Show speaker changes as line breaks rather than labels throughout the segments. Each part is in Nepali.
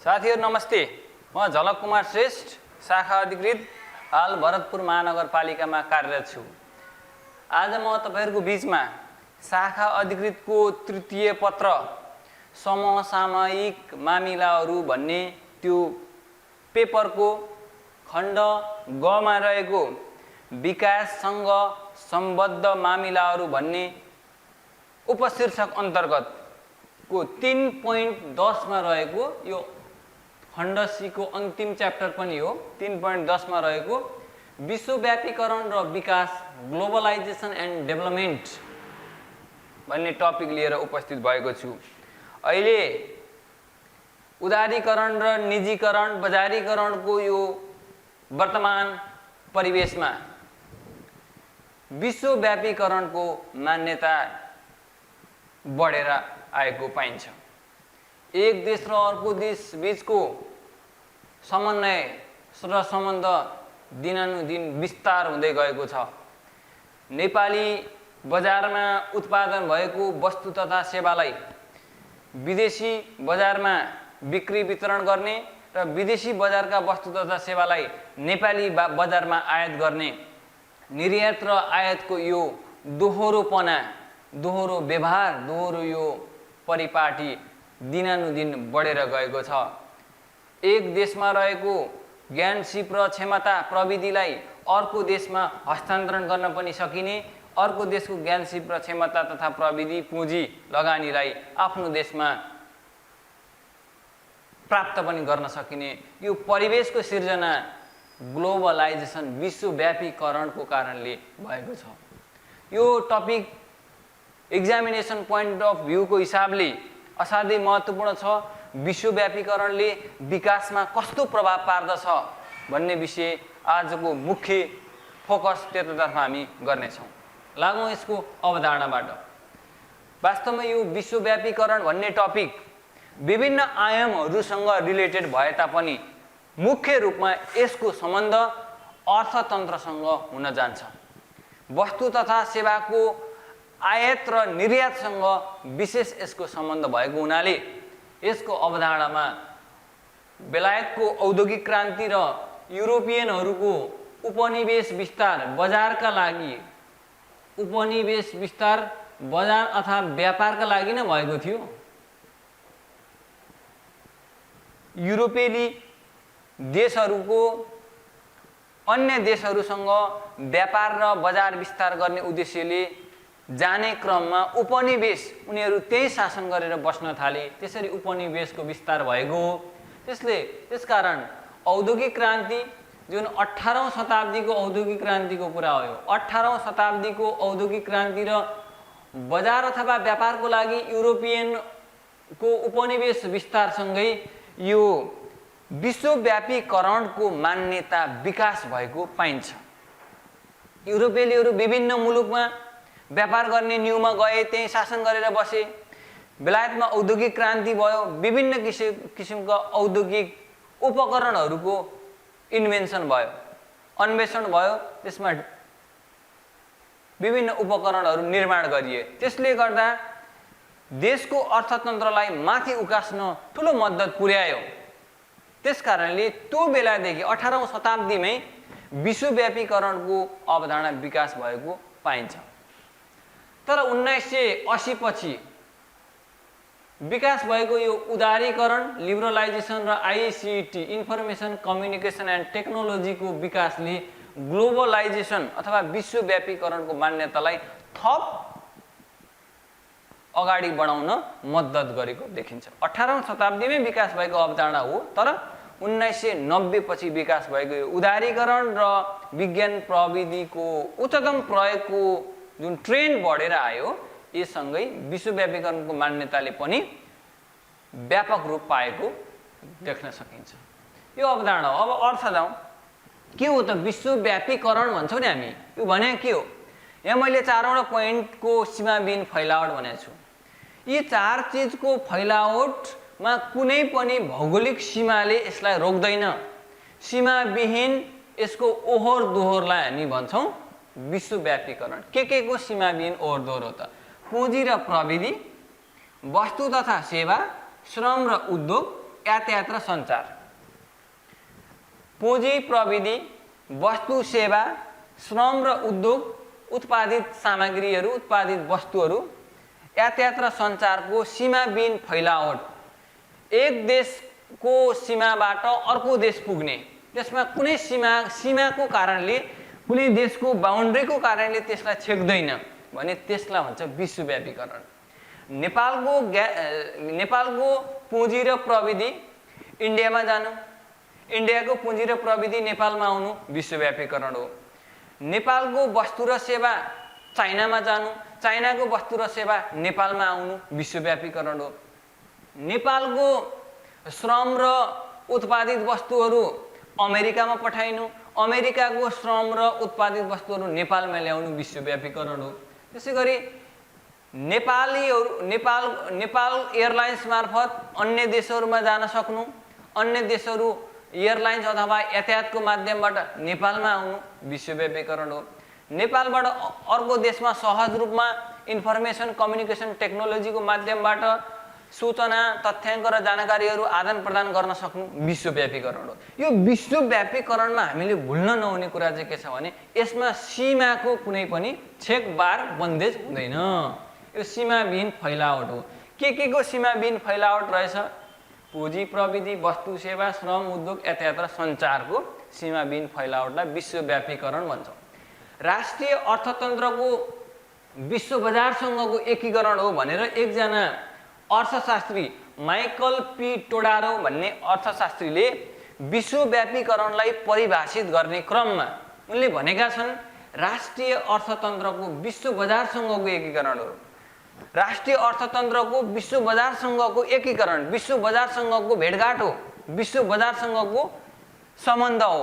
साथीहरु नमस्ते। म झलक कुमार श्रेष्ठ, शाखा अधिकृत, हाल भरतपुर महानगरपालिकामा कार्यरत छु। आज म तपाईहरुको बीचमा शाखा अधिकृतको तृतीय पत्र समसामयिक मामिलाहरू भन्ने त्यो पेपरको खण्ड ग मा रहेको विकाससँग सम्बद्ध मामिलाहरू भन्ने उपशीर्षक अन्तर्गतको 3.10 मा रहेको यो खण्ड सी को अन्तिम च्याप्टर पनि हो। 3.10 मा रहेको विश्वव्यापीकरण र विकास, ग्लोबलाइजेसन एन्ड डेभलपमेन्ट भन्ने टपिक लिएर उपस्थित भएको छु। अहिले उदारीकरण र निजीकरण, बजारीकरणको यो वर्तमान परिवेशमा विश्वव्यापीकरणको मान्यता बढेर आएको पाइन्छ। एक देश र अर्को देश बीचको समन्वय र सम्बन्ध दिनानुदिन विस्तार हुँदै गएको छ। नेपाली बजारमा उत्पादन भएको वस्तु तथा सेवालाई विदेशी बजारमा बिक्री वितरण गर्ने र विदेशी बजारका वस्तु तथा सेवालाई नेपाली बजारमा आयात गर्ने, निर्यात र आयातको यो दोहोरोपना, दोहोरो व्यवहार, दोहोरो यो परिपाटी दिनानुदिन बढेर गएको छ। एक देशमा रहेको ज्ञान, सिप र क्षमता, प्रविधिलाई अर्को देशमा हस्तान्तरण गर्न पनि सकिने, अर्को देशको ज्ञान, सिप र क्षमता तथा प्रविधि, पुँजी, लगानीलाई आफ्नो देशमा प्राप्त पनि गर्न सकिने यो परिवेशको सिर्जना ग्लोबलाइजेसन, विश्वव्यापीकरणको कारणले भएको छ। यो टपिक एक्जामिनेसन पोइन्ट अफ भ्यूको हिसाबले असाध्यै महत्त्वपूर्ण छ। विश्वव्यापीकरणले विकासमा कस्तो प्रभाव पार्दछ भन्ने विषय आजको मुख्य फोकस त्यतातर्फ हामी गर्नेछौँ। लागौँ यसको अवधारणाबाट। वास्तवमा यो विश्वव्यापीकरण भन्ने टपिक विभिन्न आयामहरूसँग रिलेटेड भए तापनि मुख्य रूपमा यसको सम्बन्ध अर्थतन्त्रसँग हुन जान्छ। वस्तु तथा सेवाको आयात र निर्यातसँग विशेष यसको सम्बन्ध भएको हुनाले यसको अवधारणामा बेलायतको औद्योगिक क्रान्ति र युरोपियनहरूको उपनिवेश विस्तार, बजारका लागि उपनिवेश विस्तार, बजार अथवा व्यापारका लागि नै भएको थियो। युरोपेली देशहरूको अन्य देशहरूसँग व्यापार र बजार विस्तार गर्ने उद्देश्यले जाने क्रममा उपनिवेश उनीहरू त्यही शासन गरेर बस्न थाले। त्यसरी उपनिवेशको विस्तार भएको हो। त्यसकारण औद्योगिक क्रान्ति जुन 18औं शताब्दीको औद्योगिक क्रान्तिको कुरा हो, 18औं शताब्दीको औद्योगिक क्रान्ति र बजार अथवा व्यापारको लागि युरोपियनको उपनिवेश विस्तारसँगै यो विश्वव्यापीकरणको मान्यता विकास भएको पाइन्छ। युरोपेलीहरू विभिन्न मुलुकमा व्यापार गर्ने न्युमा गए, त्यही शासन गरेर बसे। बेलायतमा औद्योगिक क्रान्ति भयो, विभिन्न किसिमका औद्योगिक उपकरणहरूको इन्भेन्सन भयो, अन्वेषण भयो, त्यसमा विभिन्न उपकरणहरू निर्माण गरिए। त्यसले गर्दा देशको अर्थतन्त्रलाई माथि उकास्न ठुलो मद्दत पुर्यायो। त्यसकारणले त्यो बेलादेखि 18औं शताब्दीमै विश्वव्यापीकरणको अवधारणा विकास भएको पाइन्छ। तर 1980 पछि विकास भएको यो उदारीकरण, लिबरलाइजेसन र आईसीटी, इन्फर्मेसन कम्युनिकेसन एन्ड टेक्नोलोजीको विकासले ग्लोबलाइजेसन अथवा विश्वव्यापीकरणको मान्यतालाई थप अगाडि बढाउन मद्दत गरेको देखिन्छ। 18औं शताब्दीमै विकास भएको अवधारणा हो, तर 1990 पछि विकास भएको यो उदारीकरण र विज्ञान प्रविधिको उच्चतम प्रयोगको जुन ट्रेन्ड बढेर आयो, यससँगै विश्वव्यापीकरणको मान्यताले पनि व्यापक रूप पाएको देख्न सकिन्छ। यो अवधारणा हो। अब अर्थ जाउँ, के हो त विश्वव्यापीकरण भन्छौँ नि हामी, यो भने के हो? यहाँ मैले चारवटा पोइन्टको सीमाविहीन फैलावट भनेको छु। यी चार चिजको फैलावटमा कुनै पनि भौगोलिक सीमाले यसलाई रोक्दैन। सीमाविहीन यसको ओहोर दोहोरलाई हामी भन्छौँ विश्वव्यापीकरण। के को सीमाविहीन ओहोर दोहोर हो त? पुँजी र प्रविधि, वस्तु तथा सेवा, श्रम र उद्योग, यातायात र सञ्चार, पुँजी प्रविधि, वस्तु सेवा, श्रम र उद्योग, उत्पादित सामग्रीहरू, उत्पादित वस्तुहरू, यातायात र सञ्चारको सीमाविहीन फैलावट, एक देशको सीमाबाट अर्को देश पुग्ने, त्यसमा कुनै सीमाको कारणले, कुनै देशको बाउन्ड्रीको कारणले त्यसलाई छेक्दैन भने त्यसलाई भन्छ विश्वव्यापीकरण। नेपालको पुँजी र प्रविधि इन्डियामा जानु, इन्डियाको पुँजी र प्रविधि नेपालमा आउनु विश्वव्यापीकरण हो। नेपालको वस्तु र सेवा चाइनामा जानु, चाइनाको वस्तु र सेवा नेपालमा आउनु विश्वव्यापीकरण हो। नेपालको श्रम र उत्पादित वस्तुहरू अमेरिकामा पठाइनु, अमेरिकाको श्रम र उत्पादित वस्तुहरू नेपालमा ल्याउनु विश्वव्यापीकरण हो। त्यसै गरी नेपाल एयरलाइन्स मार्फत अन्य देशहरूमा जान सक्नु, अन्य देशहरू एयरलाइन्स अथवा यातायातको माध्यमबाट नेपालमा आउनु विश्वव्यापीकरण हो। नेपालबाट अर्को देशमा सहज रूपमा इन्फर्मेसन कम्युनिकेसन टेक्नोलोजीको माध्यमबाट सूचना, तथ्याङ्क र जानकारीहरू आदान प्रदान गर्न सक्नु विश्वव्यापीकरण हो। यो विश्वव्यापीकरणमा हामीले भुल्न नहुने कुरा चाहिँ के छ भने यसमा सीमाको कुनै पनि छेकबार बन्देज हुँदैन। यो सीमाविहीन फैलावट हो। के को सीमाविहीन फैलावट रहेछ? पुँजी प्रविधि, वस्तु सेवा, श्रम, उद्योग, यातायात र सञ्चारको सीमाविहीन फैलावटलाई विश्वव्यापीकरण भन्छ। राष्ट्रिय अर्थतन्त्रको विश्व बजारसँगको एकीकरण हो भनेर एकजना अर्थशास्त्री माइकल पी टोडारो भन्ने अर्थशास्त्रीले विश्वव्यापीकरणलाई परिभाषित गर्ने क्रममा उनले भनेका छन् राष्ट्रिय अर्थतन्त्रको विश्व बजारसँगको एकीकरण हो। राष्ट्रिय अर्थतन्त्रको विश्व बजारसँगको एकीकरण, विश्व बजारसँगको भेटघाट हो, विश्व बजारसँगको सम्बन्ध हो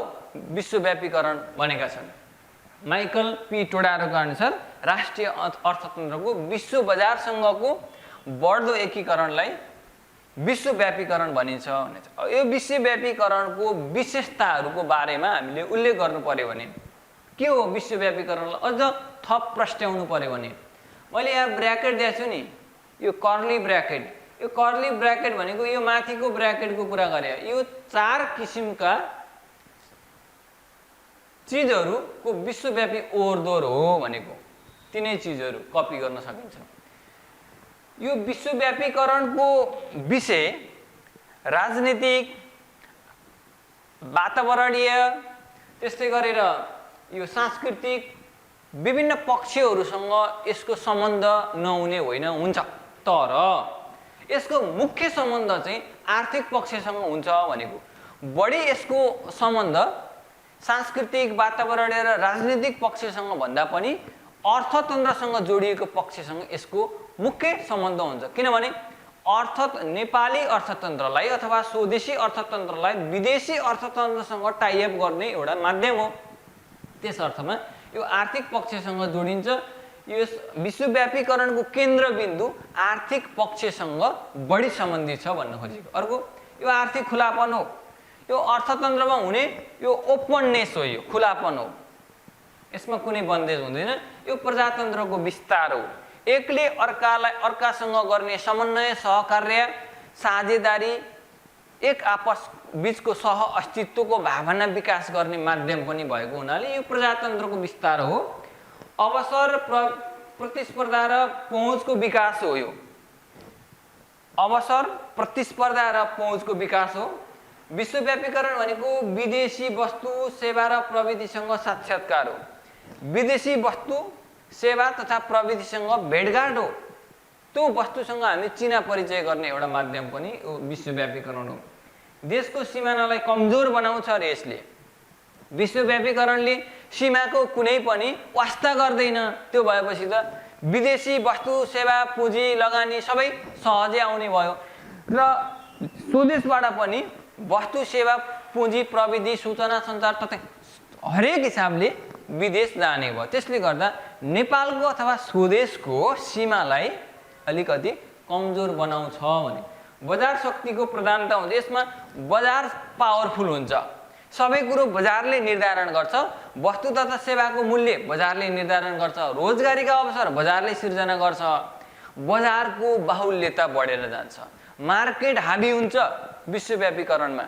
विश्वव्यापीकरण भनेका छन्। माइकल पी टोडारोका अनुसार राष्ट्रिय अर्थतन्त्रको विश्व बजारसँगको बढ्दो एकीकरणलाई विश्वव्यापीकरण भनिन्छ भने यो विश्वव्यापीकरणको विशेषताहरूको बारेमा हामीले उल्लेख गर्नु पर्यो भने के हो विश्वव्यापीकरणलाई अझ थप प्रस्ट्याउनु पर्यो भने मैले यहाँ ब्र्याकेट दिएको छु नि, यो कर्ली ब्र्याकेट, यो कर्ली ब्र्याकेट भनेको यो माथिको ब्र्याकेटको कुरा गरे, यो 4 किसिमका चिजहरूको विश्वव्यापी ओहोरदोहोर हो भनेको। तिनै चिजहरू कपी गर्न सकिन्छ। यो विश्वव्यापीकरणको विषय राजनीतिक, वातावरणीय, त्यस्तै गरेर यो सांस्कृतिक विभिन्न पक्षहरूसँग यसको सम्बन्ध नहुने होइन, हुन्छ। तर यसको मुख्य सम्बन्ध चाहिँ आर्थिक पक्षसँग हुन्छ भनेको। बढी यसको सम्बन्ध सांस्कृतिक, वातावरणीय र राजनीतिक पक्षसँग भन्दा पनि अर्थतन्त्रसँग जोडिएको पक्षसँग यसको मुख्य सम्बन्ध हुन्छ। किनभने नेपाली अर्थतन्त्रलाई अथवा स्वदेशी अर्थतन्त्रलाई विदेशी अर्थतन्त्रसँग टाइअप गर्ने एउटा माध्यम हो। त्यस अर्थमा यो आर्थिक पक्षसँग जोडिन्छ। यो विश्वव्यापीकरणको केन्द्रबिन्दु आर्थिक पक्षसँग बढी सम्बन्धित छ भन्न खोजेको। अर्को यो आर्थिक खुलापन हो। यो अर्थतन्त्रमा हुने यो ओपननेस हो, यो खुलापन हो, यसमा कुनै बन्देज हुँदैन। यो प्रजातन्त्रको विस्तार हो। एकले अर्कासँग गर्ने समन्वय, सहकार्य, साझेदारी, एक आपस बीचको सह अस्तित्वको भावना विकास गर्ने माध्यम पनि भएको हुनाले यो प्रजातन्त्रको विस्तार हो। अवसर, प्रतिस्पर्धा र पहुँचको विकास हो। यो अवसर, प्रतिस्पर्धा र पहुँचको विकास हो। विश्वव्यापीकरण भनेको विदेशी वस्तु, सेवा र प्रविधिसँग साक्षात्कार हो। विदेशी वस्तु, सेवा तथा प्रविधिसँग भेटघाट हो। त्यो वस्तुसँग हामी चिना परिचय गर्ने एउटा माध्यम पनि विश्वव्यापीकरण हो। देशको सिमानालाई कमजोर बनाउँछ र यसले विश्वव्यापीकरणले सीमाको कुनै पनि वास्ता गर्दैन। त्यो भएपछि त विदेशी वस्तु, सेवा, पुँजी, लगानी सबै सहजै आउने भयो र स्वदेशबाट पनि वस्तु, सेवा, पुँजी, प्रविधि, सूचना, सञ्चार तथा हरेक हिसाबले विदेश जाने भयो। त्यसले गर्दा नेपालको अथवा स्वदेशको सीमालाई अलिकति कमजोर बनाउँछ भने बजार शक्तिको प्रधानता हुन्छ। यसमा बजार पावरफुल हुन्छ। सबै कुरो बजारले निर्धारण गर्छ। वस्तु तथा सेवाको मूल्य बजारले निर्धारण गर्छ। रोजगारीका अवसर बजारले सिर्जना गर्छ। बजारको बाहुल्यता बढेर जान्छ। मार्केट हाबी हुन्छ। विश्वव्यापीकरणमा।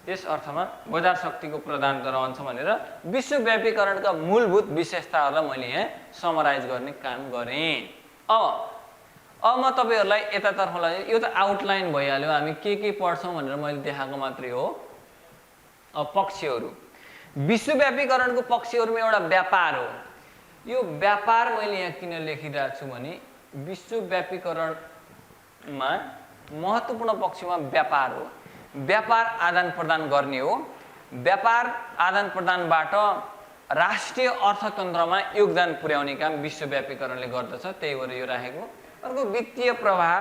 त्यस अर्थमा बजार शक्तिको प्रधानता रहन्छ भनेर विश्वव्यापीकरणका मूलभूत विशेषताहरूलाई मैले यहाँ समराइज गर्ने काम गरेँ। अब म तपाईहरुलाई यतातर्फ लगे। यो त आउटलाइन भइहाल्यो, हामी के पढ्छौं भनेर मैले देखाएको मात्रै हो। अब पक्षहरू, विश्वव्यापीकरणको पक्षहरूमा एउटा व्यापार हो। यो व्यापार मैले यहाँ किन लेखिरहेको छु भने विश्वव्यापीकरणमा महत्त्वपूर्ण पक्षमा व्यापार हो। व्यापार आदान प्रदान गर्ने हो। व्यापार आदान प्रदानबाट राष्ट्रिय अर्थतन्त्रमा योगदान पुर्याउने काम विश्वव्यापीकरणले गर्दछ, त्यही भएर यो राखेको। अर्को वित्तीय प्रवाह।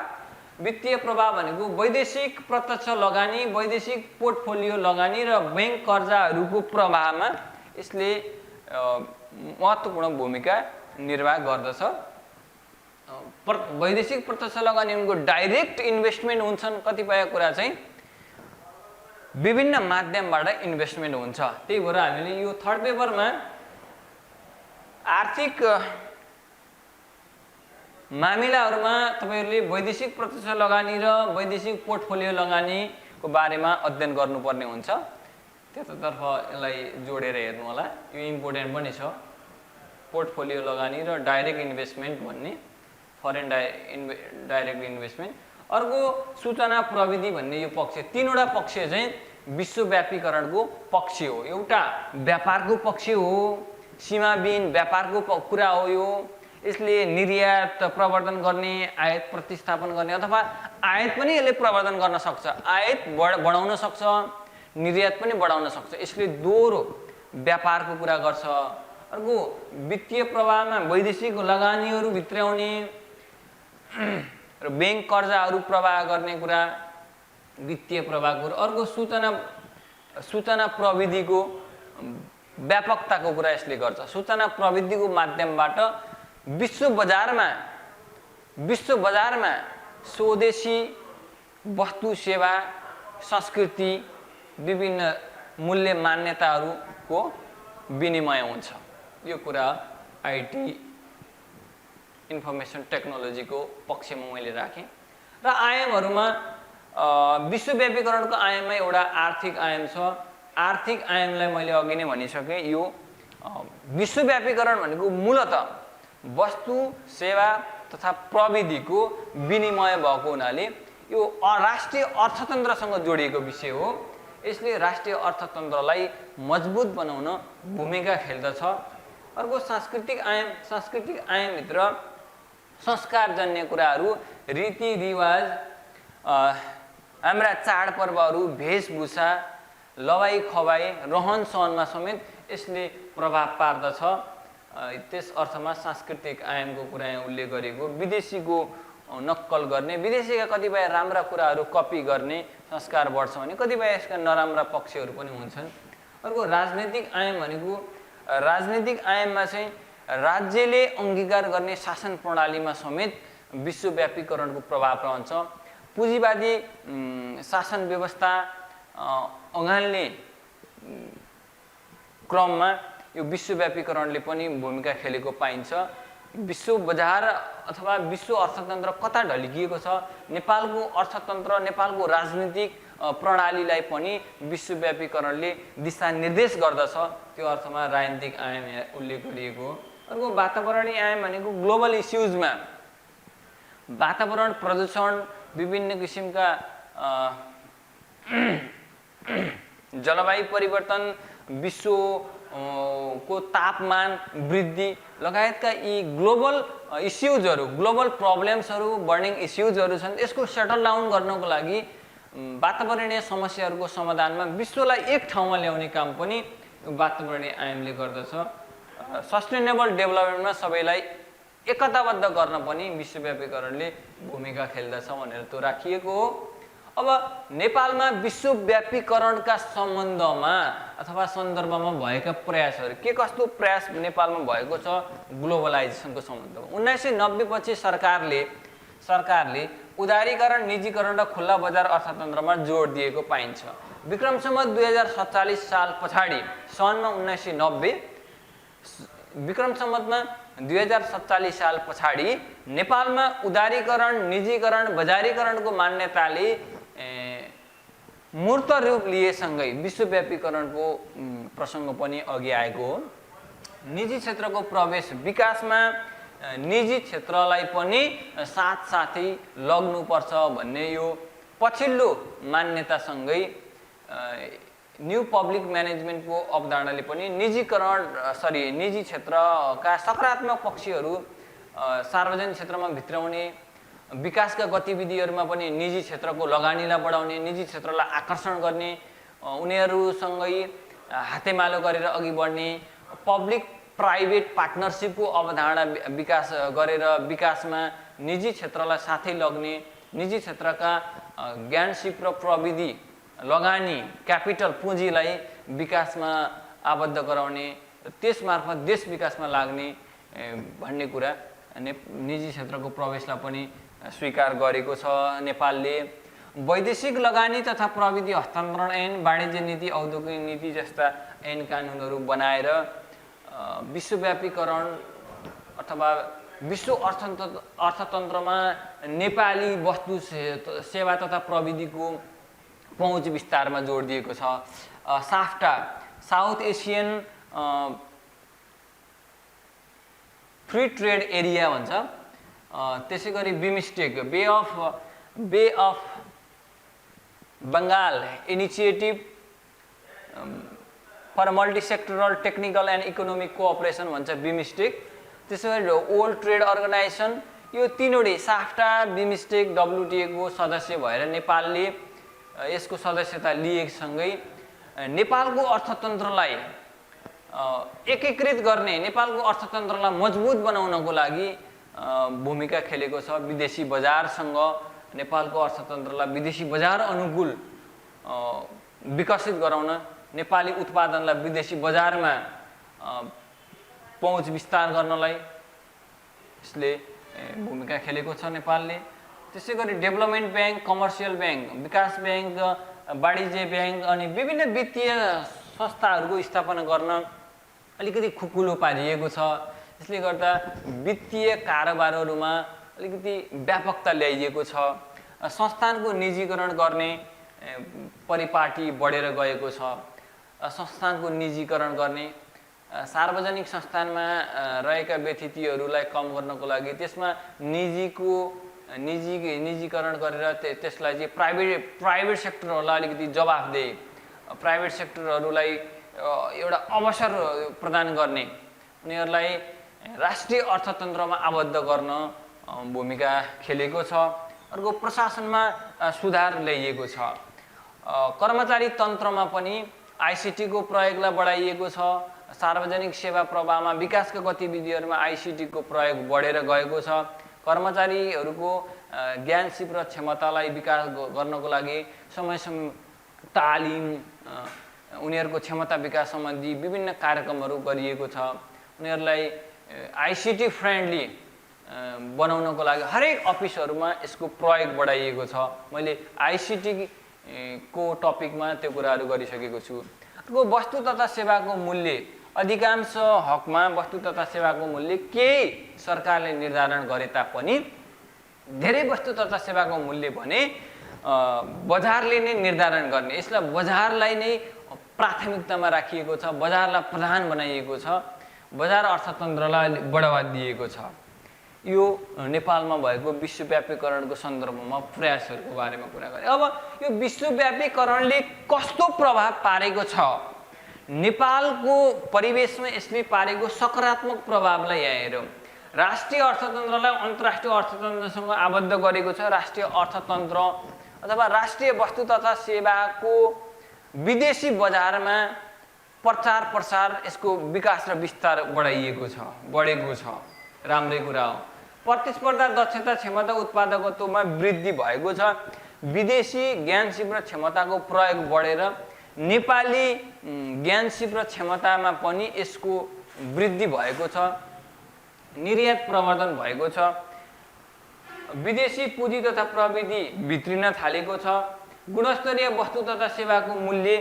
वित्तीय प्रवाह भनेको वैदेशिक प्रत्यक्ष लगानी, वैदेशिक पोर्टफोलियो लगानी र बैंक कर्जाहरूको प्रवाहमा यसले महत्त्वपूर्ण भूमिका निर्वाह गर्दछ। वैदेशिक प्रत्यक्ष लगानी उनको डाइरेक्ट इन्भेस्टमेन्ट हुन्छन्, कतिपय कुरा चाहिँ विभिन्न माध्यमबाट इन्भेस्टमेन्ट हुन्छ। त्यही भएर हामीले यो थर्ड पेपरमा आर्थिक मामिलाहरूमा तपाईहरुले वैदेशिक प्रत्यक्ष लगानी र वैदेशिक पोर्टफोलियो लगानीको बारेमा अध्ययन गर्नुपर्ने हुन्छ। त्यतातर्फ यसलाई जोडेर हेर्नु होला, यो इम्पोर्टेन्ट पनि छ। पोर्टफोलियो लगानी र डाइरेक्ट इन्भेस्टमेन्ट भन्ने, फरेन डाइरेक्ट इन्भेस्टमेन्ट। अर्को सूचना प्रविधि भन्ने यो पक्ष, तीनवटा पक्ष चाहिँ विश्वव्यापीकरणको पक्ष हो। एउटा व्यापारको पक्ष हो, सीमाविहीन व्यापारको कुरा हो यो। यसले निर्यात प्रवर्धन गर्ने, आयात प्रतिस्थापन गर्ने अथवा आयात पनि यसले प्रवर्धन गर्न सक्छ, आयात बढाउन सक्छ, निर्यात पनि बढाउन सक्छ। यसले दोहोरो व्यापारको कुरा गर्छ। अर्को वित्तीय प्रवाहमा वैदेशिक लगानीहरू भित्राउने र बैंक कर्जाहरू प्रवाह गर्ने कुरा वित्तीय प्रवाहको। अर्को सूचना प्रविधिको व्यापकताको कुरा यसले गर्छ। सूचना प्रविधिको माध्यमबाट विश्व बजारमा स्वदेशी वस्तु, सेवा, संस्कृति, विभिन्न मूल्य मान्यताहरूको विनिमय हुन्छ। यो कुरा आईटी इन्फर्मेसन टेक्नोलोजीको पक्षमा मैले राखेँ। र आयामहरूमा विश्वव्यापीकरणको आयाममा एउटा आर्थिक आयाम छ। आर्थिक आयामलाई मैले अघि नै भनिसकेँ। यो विश्वव्यापीकरण भनेको मूलतः वस्तु, सेवा तथा प्रविधिको विनिमय भएको हुनाले यो राष्ट्रिय अर्थतन्त्रसँग जोडिएको विषय हो। यसले राष्ट्रिय अर्थतन्त्रलाई मजबुत बनाउन भूमिका खेल्दछ। अर्को सांस्कृतिक आयाम। सांस्कृतिक आयामभित्र संस्कारजन्य कुराहरू, रीतिरिवाज, हाम्रा चाडपर्वहरू, वेशभूषा, लवाई खवाई, रहन सहनमा समेत यसले प्रभाव पार्दछ। त्यस अर्थमा सांस्कृतिक आयामको कुरा यहाँ उल्लेख गरेको। विदेशीको नक्कल गर्ने, विदेशीका कतिपय राम्रा कुराहरू कपी गर्ने संस्कार बढ्छ भने कतिपय यसका नराम्रा पक्षहरू पनि हुन्छन्। अर्को राजनीतिक आयाम भनेको, राजनीतिक आयाममा चाहिँ राज्यले अंगीकार गर्ने शासन प्रणालीमा समेत विश्वव्यापीकरणको प्रभाव रहन्छ। पुँजीवादी शासन व्यवस्था अँगाल्ने क्रममा यो विश्वव्यापीकरणले पनि भूमिका खेलेको पाइन्छ। विश्व बजार अथवा विश्व अर्थतन्त्र कता ढल्किएको छ, नेपालको अर्थतन्त्र, नेपालको राजनीतिक प्रणालीलाई पनि विश्वव्यापीकरणले दिशानिर्देश गर्दछ। त्यो अर्थमा राजनीतिक आयाम उल्लेख गरिएको। अर्को वातावरणीय आयाम भनेको ग्लोबल इस्युजमा वातावरण प्रदूषण, विभिन्न किसिमका जलवायु परिवर्तन, विश्वको तापमान वृद्धि लगायतका यी ग्लोबल इस्युजहरू, ग्लोबल प्रब्लम्सहरू, बर्निङ इस्युजहरू छन्। यसको सेटल डाउन गर्नको लागि वातावरणीय समस्याहरूको समाधानमा विश्वलाई एक ठाउँमा ल्याउने काम पनि वातावरणीय आयामले गर्दछ। सस्टेनेबल डेभलपमेन्टमा सबैलाई एकताबद्ध गर्न पनि विश्वव्यापीकरणले भूमिका खेल्दछ भनेर त्यो राखिएको हो। अब नेपालमा विश्वव्यापीकरणका सम्बन्धमा अथवा सन्दर्भमा भएका प्रयासहरू के कस्तो प्रयास नेपालमा भएको छ ग्लोबलाइजेसनको सम्बन्धमा। 1990 पछि सरकारले उदारीकरण, निजीकरण र खुल्ला बजार अर्थतन्त्रमा जोड दिएको पाइन्छ। विक्रम सम्वत 2047 साल पछाडि सनमा 1990, विक्रम सम्वतमा 2047 साल पछाडि नेपालमा उदारीकरण, निजीकरण, बजारीकरणको मान्यताले मूर्त रूप लिएसँगै विश्वव्यापीकरणको प्रसङ्ग पनि अघि आएको हो। निजी क्षेत्रको प्रवेश विकासमा निजी क्षेत्रलाई पनि साथसाथै लग्नुपर्छ भन्ने यो पछिल्लो मान्यतासँगै न्यू पब्लिक म्यानेजमेन्टको अवधारणाले पनि निजी क्षेत्रका सकारात्मक पक्षहरू सार्वजनिक क्षेत्रमा भित्राउने, विकासका गतिविधिहरूमा पनि निजी क्षेत्रको लगानीलाई बढाउने, निजी क्षेत्रलाई आकर्षण गर्ने, उनीहरूसँगै हातेमालो गरेर अघि बढ्ने, पब्लिक प्राइभेट पार्टनरसिपको अवधारणा विकास गरेर विकासमा निजी क्षेत्रलाई साथै लग्ने, निजी क्षेत्रका ज्ञान सिप र प्रविधि लगानी क्यापिटल पुँजीलाई विकासमा आबद्ध गराउने, त्यसमार्फत देश विकासमा लाग्ने भन्ने कुरा निजी क्षेत्रको प्रवेशलाई पनि स्वीकार गरेको छ नेपालले। वैदेशिक लगानी तथा प्रविधि हस्तान्तरण ऐन, वाणिज्य नीति, औद्योगिक नीति जस्ता ऐन कानुनहरू बनाएर विश्वव्यापीकरण अथवा विश्व अर्थतन्त्रमा नेपाली वस्तु सेवा तथा प्रविधिको पहुँच विस्तारमा जोड दिएको छ। SAFTA, south Asian free trade area भन्छ। त्यसै गरी BIMSTEC, bay of Bengal initiative for multisectoral technical and economic cooperation भन्छ बिमस्टेक। त्यसै गरी वर्ल्ड ट्रेड अर्गनाइजेसन, यो तीनवटै साफ्टा, बिमस्टेक, WTO को सदस्य भएर नेपालले यसको सदस्यता लिएसँगै नेपालको अर्थतन्त्रलाई एकीकृत गर्ने, नेपालको अर्थतन्त्रलाई मजबुत बनाउनको लागि भूमिका खेलेको छ। विदेशी बजारसँग नेपालको अर्थतन्त्रलाई विदेशी बजार अनुकूल विकसित गराउन, नेपाली उत्पादनलाई विदेशी बजारमा पहुँच विस्तार गर्नलाई यसले भूमिका खेलेको छ नेपालले। त्यसै गरी डेभलपमेन्ट ब्याङ्क, कमर्सियल ब्याङ्क, विकास ब्याङ्क, वाणिज्य ब्याङ्क अनि विभिन्न वित्तीय संस्थाहरूको स्थापना गर्न अलिकति खुकुलो पारिएको छ। यसले गर्दा वित्तीय कारोबारहरूमा अलिकति व्यापकता ल्याइएको छ। संस्थानको निजीकरण गर्ने परिपाटी बढेर गएको छ। संस्थानको निजीकरण गर्ने, सार्वजनिक संस्थानमा रहेका व्यतिथिहरूलाई कम गर्नको लागि त्यसमा निजीकरण गरेर त्यसलाई चाहिँ प्राइभेट सेक्टरहरूलाई अलिकति जवाफदेही, प्राइभेट सेक्टरहरूलाई एउटा अवसर प्रदान गर्ने, उनीहरूलाई राष्ट्रिय अर्थतन्त्रमा आबद्ध गर्न भूमिका खेलेको छ। अर्को प्रशासनमा सुधार ल्याइएको छ। कर्मचारी तन्त्रमा पनि ICT को प्रयोगलाई बढाइएको छ। सार्वजनिक सेवा प्रवाहमा विकासका गतिविधिहरूमा ICT को प्रयोग बढेर गएको छ। कर्मचारीहरूको ज्ञान सिप र क्षमतालाई विकास गर्नको लागि समय तालिम, उनीहरूको क्षमता विकास सम्बन्धी विभिन्न कार्यक्रमहरू गरिएको छ। उनीहरूलाई ICT फ्रेन्डली बनाउनको लागि हरेक अफिसहरूमा यसको प्रयोग बढाइएको छ। मैले ICT को टपिकमा त्यो कुराहरू गरिसकेको छु। वस्तु तथा सेवाको मूल्य, अधिकांश हकमा वस्तु तथा सेवाको मूल्य केही सरकारले निर्धारण गरे तापनि धेरै वस्तु तथा सेवाको मूल्य भने बजारले नै निर्धारण गर्ने, यसलाई बजारलाई नै प्राथमिकतामा राखिएको छ, बजारलाई प्रधान बनाइएको छ, बजार अर्थतन्त्रलाई बढावा दिएको छ। यो नेपालमा भएको विश्वव्यापीकरणको सन्दर्भमा प्रयासहरूको बारेमा कुरा गरे। अब यो विश्वव्यापीकरणले कस्तो प्रभाव पारेको छ, नेपालको परिवेशमा यसले पारेको सकारात्मक प्रभावलाई यहाँ हेरौँ। राष्ट्रिय अर्थतन्त्रलाई अन्तर्राष्ट्रिय अर्थतन्त्रसँग आबद्ध गरेको छ। राष्ट्रिय अर्थतन्त्र अथवा राष्ट्रिय वस्तु तथा सेवाको विदेशी बजारमा प्रचार प्रसार, यसको विकास र विस्तार बढाइएको छ, बढेको छ, राम्रै कुरा हो। प्रतिस्पर्धा, दक्षता, क्षमता, उत्पादकत्वमा वृद्धि भएको छ। विदेशी ज्ञान सिप र क्षमताको प्रयोग बढेर नेपाली ज्ञान सिप र क्षमतामा पनि यसको वृद्धि भएको छ, निर्यात प्रवर्धन भएको छ। विदेशी पुँजी तथा प्रविधि भित्रिन थालेको छ। गुणस्तरीय वस्तु तथा सेवाको मूल्य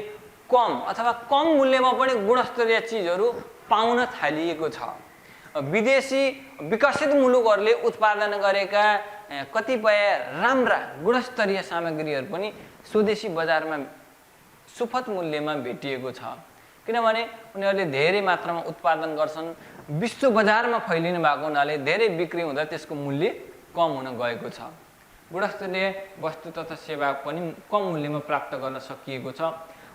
कम अथवा कम मूल्यमा पनि गुणस्तरीय चिजहरू पाउन थालिएको छ। विदेशी विकसित मुलुकहरूले उत्पादन गरेका कतिपय राम्रा गुणस्तरीय सामग्रीहरू पनि स्वदेशी बजारमा सुपथ मूल्यमा भेटिएको छ, किनभने उनीहरूले धेरै मात्रामा उत्पादन गर्छन्, विश्व बजारमा फैलिनु भएको हुनाले धेरै बिक्री हुँदा त्यसको मूल्य कम हुन गएको छ। गुणस्तरीय वस्तु तथा सेवा पनि कम मूल्यमा प्राप्त गर्न सकिएको छ।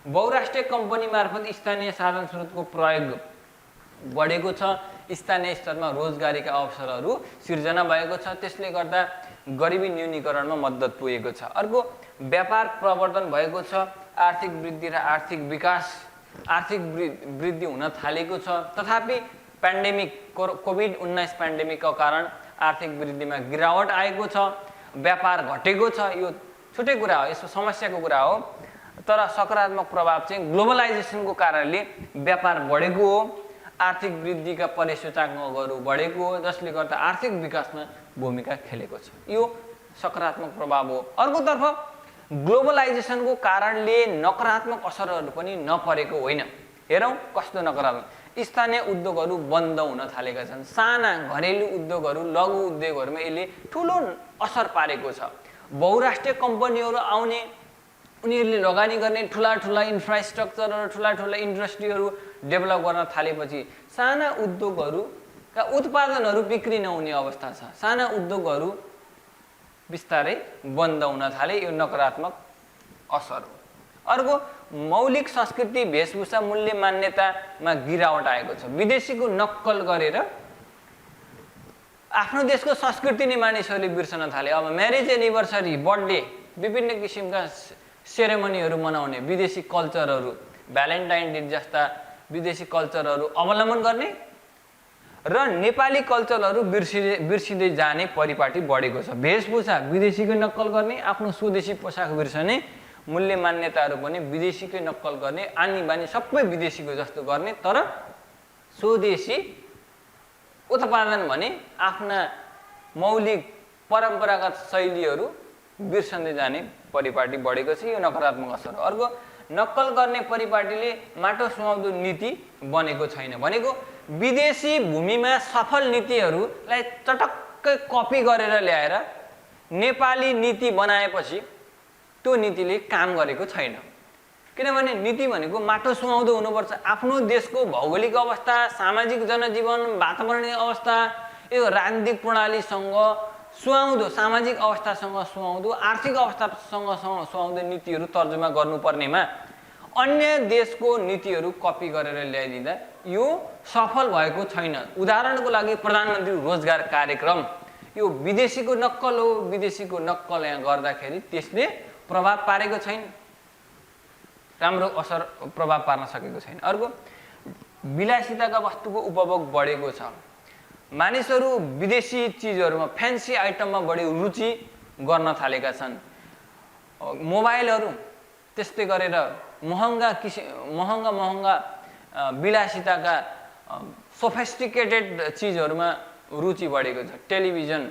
बहुराष्ट्रिय कम्पनी मार्फत स्थानीय साधन स्रोतको प्रयोग बढेको छ, स्थानीय स्तरमा रोजगारीका अवसरहरू सिर्जना भएको छ, त्यसले गर्दा गरिबी न्यूनीकरणमा मद्दत पुगेको छ। अर्को, व्यापार प्रवर्धन भएको छ, आर्थिक वृद्धि र आर्थिक वृद्धि हुन थालेको छ। तथापि पेन्डेमिक कोभिड-19 पेन्डेमिकको कारण आर्थिक वृद्धिमा गिरावट आएको छ, व्यापार घटेको छ। यो छुट्टै कुरा हो, यसको समस्याको कुरा हो, तर सकारात्मक प्रभाव चाहिँ ग्लोबलाइजेसनको कारणले व्यापार बढेको हो, आर्थिक वृद्धिका परिसूचकाङ्कहरू बढेको हो, जसले गर्दा आर्थिक विकासमा भूमिका खेलेको छ। यो सकारात्मक प्रभाव हो। अर्कोतर्फ ग्लोबलाइजेसनको कारणले नकारात्मक असरहरू पनि नपरेको होइन। हेरौँ कस्तो नकारात्मक, स्थानीय उद्योगहरू बन्द हुन थालेका छन्, साना घरेलु उद्योगहरू, लघु उद्योगहरूमा यसले ठुलो असर पारेको छ। बहुराष्ट्रिय कम्पनीहरू आउने, उनीहरूले लगानी गर्ने, ठुला इन्फ्रास्ट्रक्चरहरू, ठुला इन्डस्ट्रीहरू डेभलप गर्न थालेपछि साना उद्योगहरूका उत्पादनहरू बिक्री नहुने अवस्था छ, साना उद्योगहरू बिस्तारै बन्द हुन थाले। यो नकारात्मक असर हो। अर्को, मौलिक संस्कृति, वेशभूषा, मूल्य मान्यतामा गिरावट आएको छ। विदेशीको नक्कल गरेर आफ्नो देशको संस्कृति नै मानिसहरूले बिर्सन थाले। अब म्यारेज एनिभर्सरी, बर्थडे, विभिन्न किसिमका सेरेमनीहरू मनाउने, विदेशी कल्चरहरू, भ्यालेन्टाइन डे जस्ता विदेशी कल्चरहरू अवलम्बन गर्ने र नेपाली कल्चरहरू बिर्सिँदै जाने परिपाटी बढेको छ। वेशभूषा विदेशीकै नक्कल गर्ने, आफ्नो स्वदेशी पोसाक बिर्सने, मूल्य मान्यताहरू पनि विदेशीकै नक्कल गर्ने, आनी बानी सबै विदेशीको जस्तो गर्ने, तर स्वदेशी उत्पादन भने आफ्ना मौलिक परम्परागत शैलीहरू बिर्सँदै जाने परिपाटी बढेको छ। यो नकारात्मक असर हो। अर्को, नक्कल गर्ने परिपाटीले माटो सुहाउँदो नीति बनेको छैन। भनेको विदेशी भूमिमा सफल नीतिहरूलाई चटक्कै कपी गरेर ल्याएर नेपाली नीति बनाएपछि त्यो नीतिले काम गरेको छैन। किनभने नीति भनेको माटो सुहाउँदो हुनुपर्छ। आफ्नो देशको भौगोलिक अवस्था, सामाजिक जनजीवन, वातावरणीय अवस्था, यो राजनीतिक प्रणालीसँग सुहाउँदो, सामाजिक अवस्थासँग सुहाउँदो, आर्थिक अवस्थासँग सुहाउँदो नीतिहरू तर्जुमा गर्नुपर्नेमा अन्य देशको नीतिहरू कपी गरेर ल्याइदिँदा यो सफल भएको छैन। उदाहरणको लागि प्रधानमन्त्री रोजगार कार्यक्रम, यो विदेशीको नक्कल हो। विदेशीको नक्कल यहाँ गर्दाखेरि त्यसले प्रभाव पारेको छैन, राम्रो असर प्रभाव पार्न सकेको छैन। अर्को, विलासिताका वस्तुको उपभोग बढेको छ। मानिसहरू विदेशी चिजहरूमा, फ्यान्सी आइटममा बढी रुचि गर्न थालेका छन्। मोबाइलहरू, त्यस्तै गरेर महँगा विलासिताका सोफिस्टिकेटेड चिजहरूमा रुचि बढेको छ। टेलिभिजन,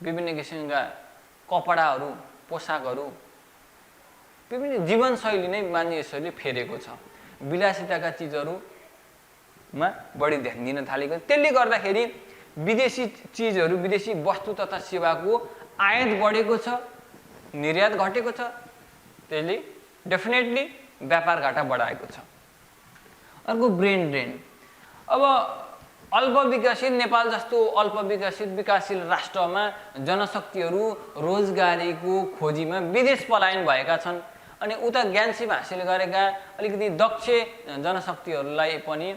विभिन्न किसिमका कपडाहरू, पोसाकहरू, विभिन्न जीवनशैली नै मानिसहरूले फेरेको छ। विलासिताका चिजहरूमा बढी ध्यान दिन थालेको छ। त्यसले गर्दाखेरि विदेशी चिजहरू, विदेशी वस्तु तथा सेवाको आयात बढेको छ, निर्यात घटेको छ। त्यसले डेफिनेटली व्यापार घाटा बढाएको छ। अर्को, ब्रेन ड्रेन। अब अल्पविकसित नेपाल जस्तो अल्पविकसित विकासशील राष्ट्रमा जनशक्तिहरू रोजगारीको खोजीमा विदेश पलायन भएका छन्। अनि उता ज्ञानसिप हासिल गरेका अलिकति दक्ष जनशक्तिहरूलाई पनि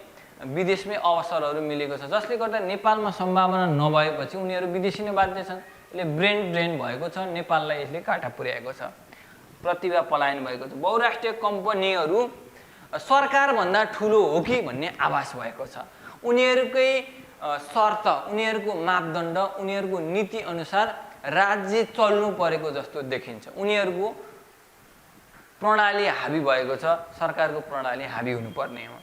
विदेशमै अवसरहरू मिलेको छ, जसले गर्दा नेपालमा सम्भावना नभएपछि उनीहरू विदेशी नै बाध्य छन्। यसले ब्रेन ड्रेन भएको छ, नेपाललाई यसले घाटा पुर्याएको छ, प्रतिभा पलायन भएको छ। बहुराष्ट्रिय कम्पनीहरू सरकारभन्दा ठुलो हो कि भन्ने आभास भएको छ। उनीहरूकै शर्त, उनीहरूको मापदण्ड, उनीहरूको नीति अनुसार राज्य चल्नु परेको जस्तो देखिन्छ। उनीहरूको प्रणाली हावी भएको छ, सरकारको प्रणाली हावी हुनुपर्ने हो।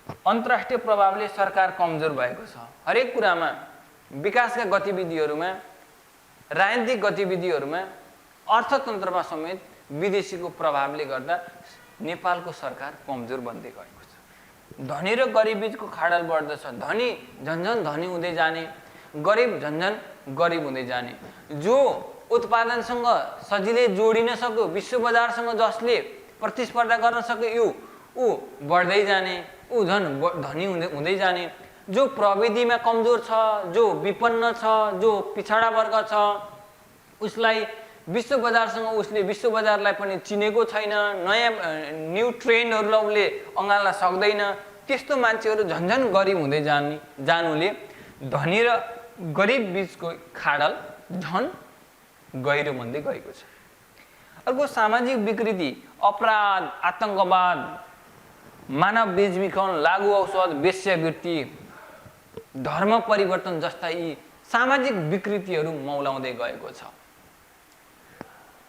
अन्तर्राष्ट्रिय प्रभावले सरकार कमजोर भएको छ। हरेक कुरामा, विकासका गतिविधिहरूमा, राजनीतिक गतिविधिहरूमा, अर्थतन्त्रमा समेत विदेशीको प्रभावले गर्दा नेपालको सरकार कमजोर बन्दै गएको छ। धनी र गरिब बीचको खाडल बढ्दछ। धनी झन्झन धनी हुँदै जाने, गरिब झन्झन गरिब हुँदै जाने। जो उत्पादनसँग सजिलै जोडिन सक्यो, विश्व बजारसँग जसले प्रतिस्पर्धा गर्न सक्यो ऊ बढ्दै जाने, ऊ झन् धनी हुँदै जाने। जो प्रविधिमा कमजोर छ, जो विपन्न छ, जो पिछडा वर्ग छ, उसलाई विश्व बजारसँग उसले विश्व बजारलाई पनि चिनेको छैन, नयाँ न्यू ट्रेन्डहरूलाई उसले अँगाल्न सक्दैन। त्यस्तो मान्छेहरू झन्झन गरिब हुँदै जानुले धनी र गरिब बीचको खाडल झन् गहिरो बन्दै गएको छ। अर्को सामाजिक विकृति, अपराध, आतंकवाद, मानव बेचबिखन, लागु औषध, वेश्यावृत्ति, धर्म परिवर्तन जस्ता यी सामाजिक विकृतिहरू मौलाउँदै गएको छ।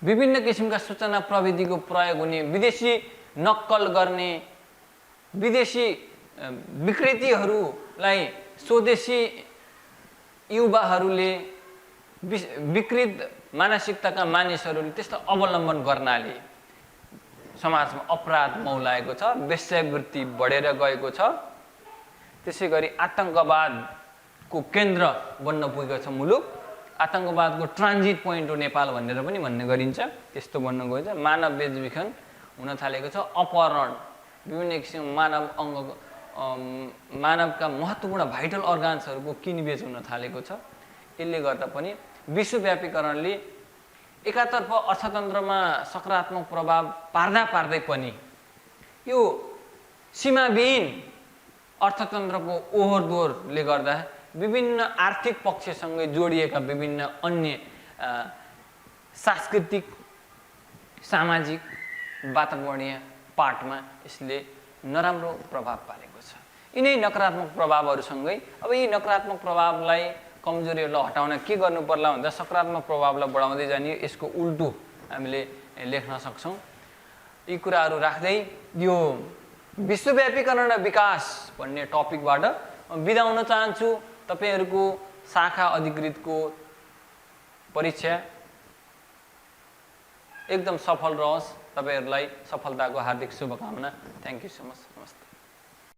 विभिन्न किसिमका सूचना प्रविधिको प्रयोग हुने, विदेशी नक्कल गर्ने, विदेशी विकृतिहरूलाई स्वदेशी युवाहरूले, विकृत मानसिकताका मानिसहरूले त्यस्तो अवलम्बन गर्नाले समाजमा अपराध मौलाएको छ, वेश्यावृत्ति बढेर गएको छ। त्यसै गरी आतंकवादको केन्द्र बन्न पुगेको छ मुलुक, आतंकवादको ट्रान्जिट पोइन्ट हो नेपाल भनेर पनि भन्ने गरिन्छ, त्यस्तो बन्न गएको छ। मानव बेचबिखन हुन थालेको छ, अपहरण, विभिन्न किसिमको मानवका महत्त्वपूर्ण भाइटल अर्गान्सहरूको किनबेच हुन थालेको छ। यसले गर्दा पनि विश्वव्यापीकरणले एकातर्फ अर्थतन्त्रमा सकारात्मक प्रभाव पार्दै पनि यो सीमाविहीन अर्थतन्त्रको ओहोरदोहोरले गर्दा विभिन्न आर्थिक पक्षसँगै जोडिएका विभिन्न अन्य सांस्कृतिक, सामाजिक, वातावरणीय पार्टमा यसले नराम्रो प्रभाव पारेको छ। यिनै नकारात्मक प्रभावहरूसँगै अब यी नकारात्मक प्रभावलाई, कमजोरीहरूलाई हटाउन के गर्नु पर्ला भन्दा सकारात्मक प्रभावलाई बढाउँदै जाने, यसको उल्टो हामीले लेख्न सक्छौँ। यी कुराहरू राख्दै यो विश्वव्यापीकरण र विकास भन्ने टपिकबाट बिदा हुन चाहन्छु। तपाईहरूको शाखा अधिकृतको परीक्षा एकदम सफल रहोस्। तपाईहरूलाई सफलताको हार्दिक शुभकामना। Thank you so much. नमस्ते।